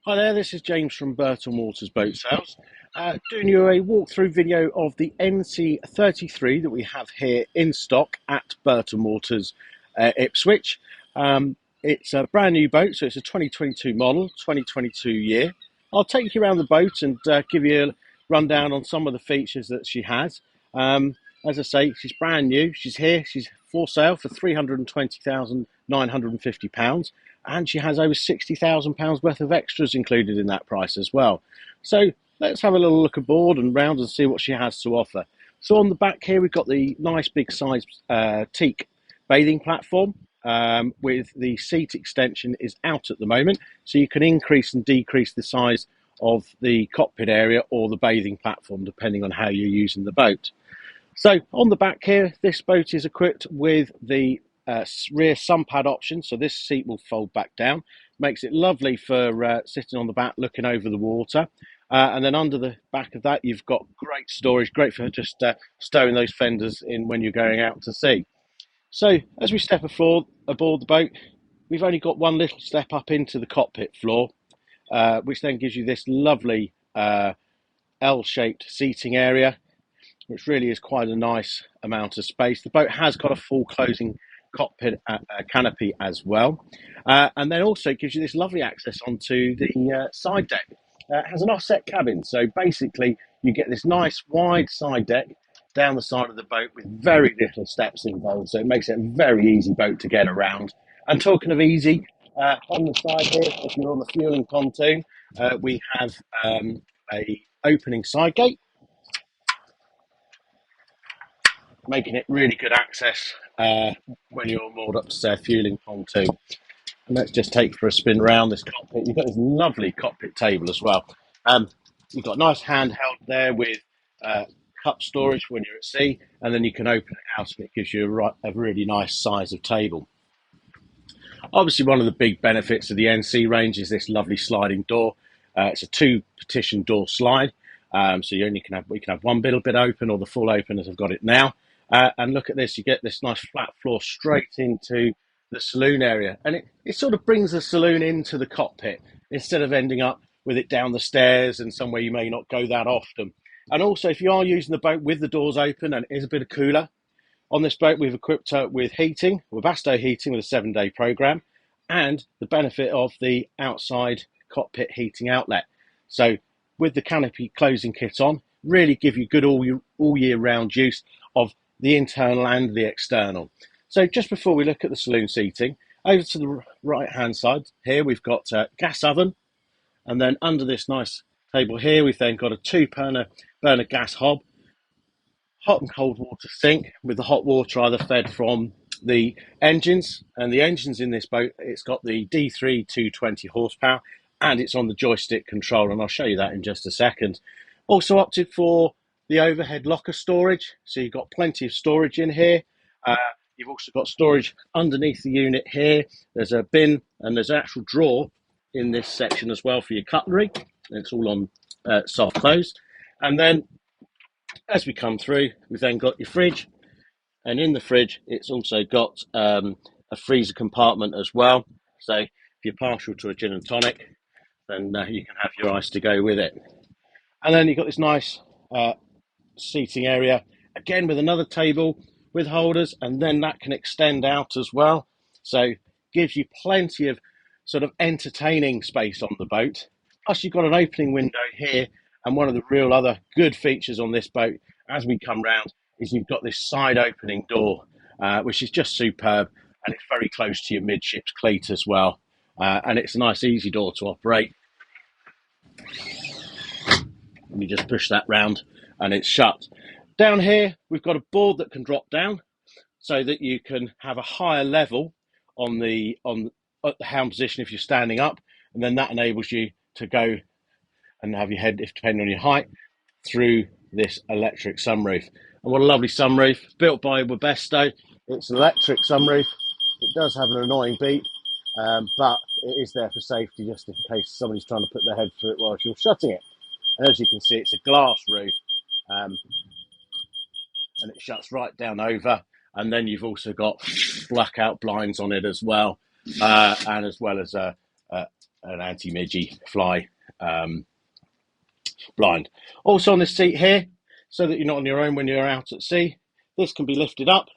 Hi there, this is James from Burton Waters Boat Sales. Doing you a walkthrough video of the NC33 that we have here in stock at Burton Waters Ipswich. It's a brand new boat, so it's a 2022 model, 2022 year. I'll take you around the boat and give you a rundown on some of the features that she has. As I say, she's brand new. She's here. She's for sale for £320,950. And she has over £60,000 worth of extras included in that price as well. So let's have a little look aboard and round and see what she has to offer. So on the back here, we've got the nice big size teak bathing platform with the seat extension is out at the moment. So you can increase and decrease the size of the cockpit area or the bathing platform, depending on how you're using the boat. So on the back here, this boat is equipped with the rear sun pad option, so this seat will fold back down, makes it lovely for sitting on the back looking over the water. And then under the back of that, you've got great storage, great for just stowing those fenders in when you're going out to sea. So as we step aboard the boat, we've only got one little step up into the cockpit floor, which then gives you this lovely L-shaped seating area, which really is quite a nice amount of space. The boat has got a full closing cockpit canopy as well. And then also it gives you this lovely access onto the side deck. It has an offset cabin. So basically you get this nice wide side deck down the side of the boat with very little steps involved. So it makes it a very easy boat to get around. And talking of easy, on the side here, if you're on the fueling pontoon, we have a opening side gate, making it really good access when you're moored up to their fueling pontoon. And let's just take for a spin around this cockpit. You've got this lovely cockpit table as well. You've got a nice handheld there with cup storage when you're at sea, and then you can open it out and it gives you a really nice size of table. Obviously, one of the big benefits of the NC range is this lovely sliding door. It's a two partition door slide, so we can have one little bit open or the full open as I've got it now. And look at this, you get this nice flat floor straight into the saloon area. And it sort of brings the saloon into the cockpit instead of ending up with it down the stairs and somewhere you may not go that often. And also, if you are using the boat with the doors open and it is a bit cooler, on this boat we've equipped her with heating, Webasto heating with a 7-day program, and the benefit of the outside cockpit heating outlet. So with the canopy closing kit on, really give you good all year round use of the internal and the external. So just before we look at the saloon seating, over to the right hand side here we've got a gas oven, and then under this nice table here we've then got a 2 burner gas hob, hot and cold water sink with the hot water either fed from the engines, and the engines in this boat, it's got the D3-220 horsepower and it's on the joystick control, and I'll show you that in just a second. Also opted for the overhead locker storage, so you've got plenty of storage in here. You've also got storage underneath the unit here. There's a bin and there's an actual drawer in this section as well for your cutlery. It's all on soft close. And then as we come through, we've then got your fridge, and in the fridge it's also got a freezer compartment as well. So if you're partial to a gin and tonic, then you can have your ice to go with it. And then you've got this nice seating area, again with another table with holders, and then that can extend out as well. So gives you plenty of sort of entertaining space on the boat. Plus you've got an opening window here, and one of the real other good features on this boat as we come round is you've got this side opening door, which is just superb, and it's very close to your midships cleat as well. And it's a nice easy door to operate. And you just push that round and it's shut. Down here we've got a board that can drop down so that you can have a higher level at the helm position if you're standing up, and then that enables you to go and have your head, if depending on your height, through this electric sunroof. And what a lovely sunroof, built by Webasto. It's an electric sunroof. It does have an annoying beep, but it is there for safety, just in case somebody's trying to put their head through it whilst you're shutting it. And as you can see, it's a glass roof, and it shuts right down over. And then you've also got blackout blinds on it as well, and as well as an anti-midgie fly blind. Also on this seat here, so that you're not on your own when you're out at sea, this can be lifted up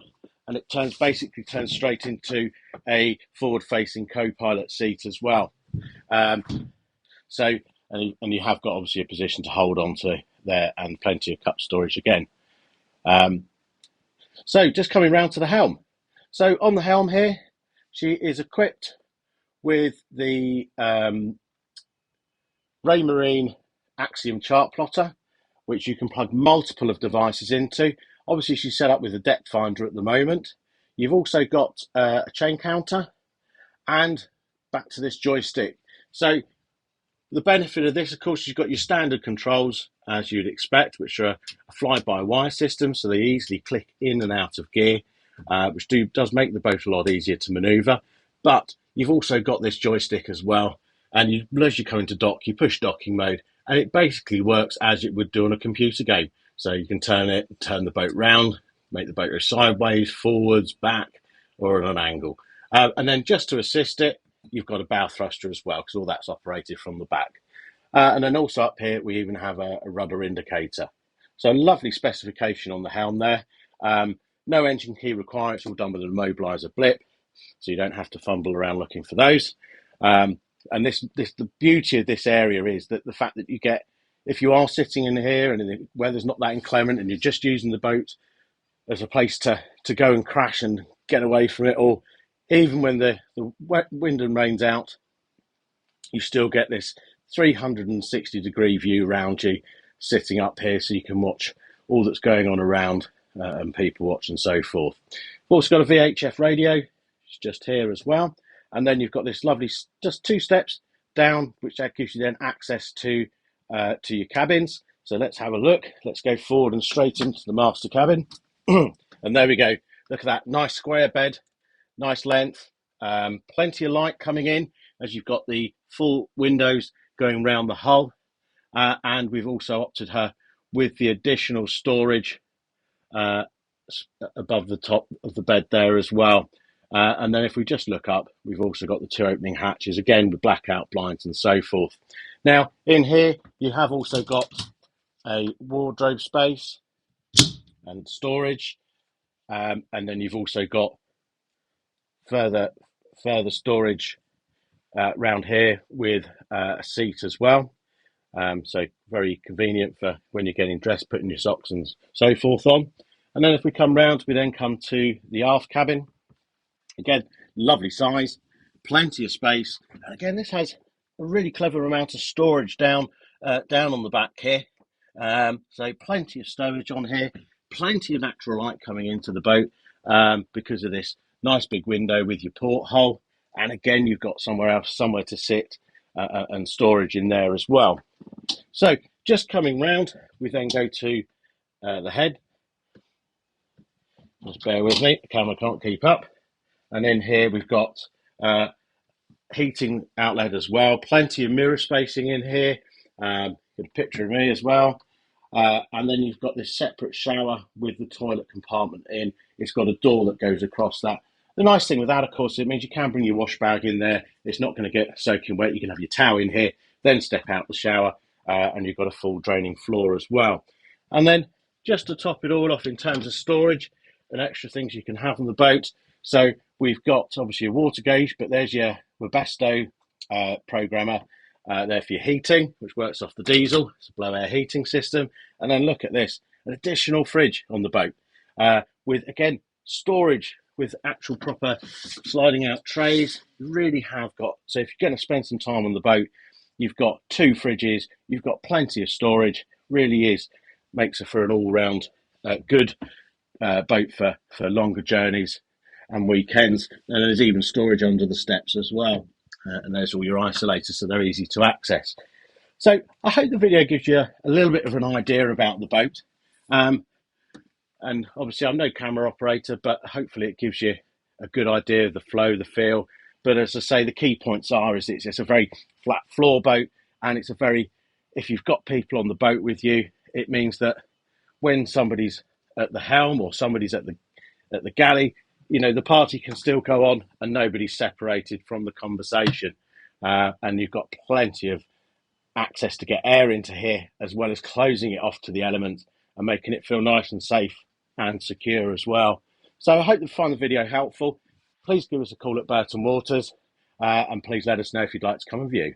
and it basically turns straight into a forward-facing co-pilot seat as well. So you have got obviously a position to hold on to there and plenty of cup storage again. So just coming round to the helm. So on the helm here, she is equipped with the Raymarine Axiom chart plotter, which you can plug multiple of devices into. Obviously, she's set up with a depth finder at the moment. You've also got a chain counter and back to this joystick. So the benefit of this, of course, you've got your standard controls, as you'd expect, which are a fly-by-wire system, so they easily click in and out of gear, which does make the boat a lot easier to manoeuvre. But you've also got this joystick as well, and as you come into dock, you push docking mode, and it basically works as it would do on a computer game. So you can turn the boat round, make the boat go sideways, forwards, back, or at an angle. And then just to assist it, you've got a bow thruster as well, because all that's operated from the back. And then also up here, we even have a rudder indicator. So a lovely specification on the helm there. No engine key required. It's all done with an immobiliser blip, so you don't have to fumble around looking for those. And the beauty of this area is that the fact that you get, if you are sitting in here and the weather's not that inclement and you're just using the boat as a place to go and crash and get away from it, or even when the wind and rain's out, you still get this 360-degree view around you sitting up here, so you can watch all that's going on around and people watch and so forth. We've also got a VHF radio, it's just here as well. And then you've got this lovely, just 2 steps down, which that gives you then access to your cabins. So let's have a look. Let's go forward and straight into the master cabin. And there we go. Look at that nice square bed, nice length, plenty of light coming in as you've got the full windows going round the hull. And we've also opted her with the additional storage above the top of the bed there as well. And then if we just look up, we've also got the 2 opening hatches, again with blackout blinds and so forth. Now, in here, you have also got a wardrobe space and storage. And then you've also got further storage round here with a seat as well. So very convenient for when you're getting dressed, putting your socks and so forth on. And then if we come round, we then come to the aft cabin. Again, lovely size, plenty of space. And again, this has a really clever amount of storage down on the back here. So plenty of stowage on here, plenty of natural light coming into the boat because of this nice big window with your porthole. And again, you've got somewhere to sit and storage in there as well. So just coming round, we then go to the head. Just bear with me, the camera can't keep up. And in here we've got heating outlet as well, plenty of mirror spacing in here, a picture of me as well. And then you've got this separate shower with the toilet compartment in. It's got a door that goes across that. The nice thing with that, of course, it means you can bring your wash bag in there. It's not going to get soaking wet. You can have your towel in here, then step out the shower, and you've got a full draining floor as well. And then just to top it all off in terms of storage and extra things you can have on the boat. So we've got obviously a water gauge, but there's your Webasto programmer there for your heating, which works off the diesel. It's a blow air heating system. And then look at this, an additional fridge on the boat with, again, storage with actual proper sliding out trays. You really have got, so if you're going to spend some time on the boat, you've got 2 fridges, you've got plenty of storage, really makes it for an all-round good boat for longer journeys and weekends. And there's even storage under the steps as well. And there's all your isolators, so they're easy to access. So I hope the video gives you a little bit of an idea about the boat. And obviously I'm no camera operator, but hopefully it gives you a good idea of the flow, the feel. But as I say, the key points are is it's a very flat floor boat, and it's if you've got people on the boat with you, it means that when somebody's at the helm or somebody's at the galley, the party can still go on and nobody's separated from the conversation. and you've got plenty of access to get air into here, as well as closing it off to the elements and making it feel nice and safe and secure as well. So I hope you find the video helpful. Please give us a call at Burton Waters, and please let us know if you'd like to come and view.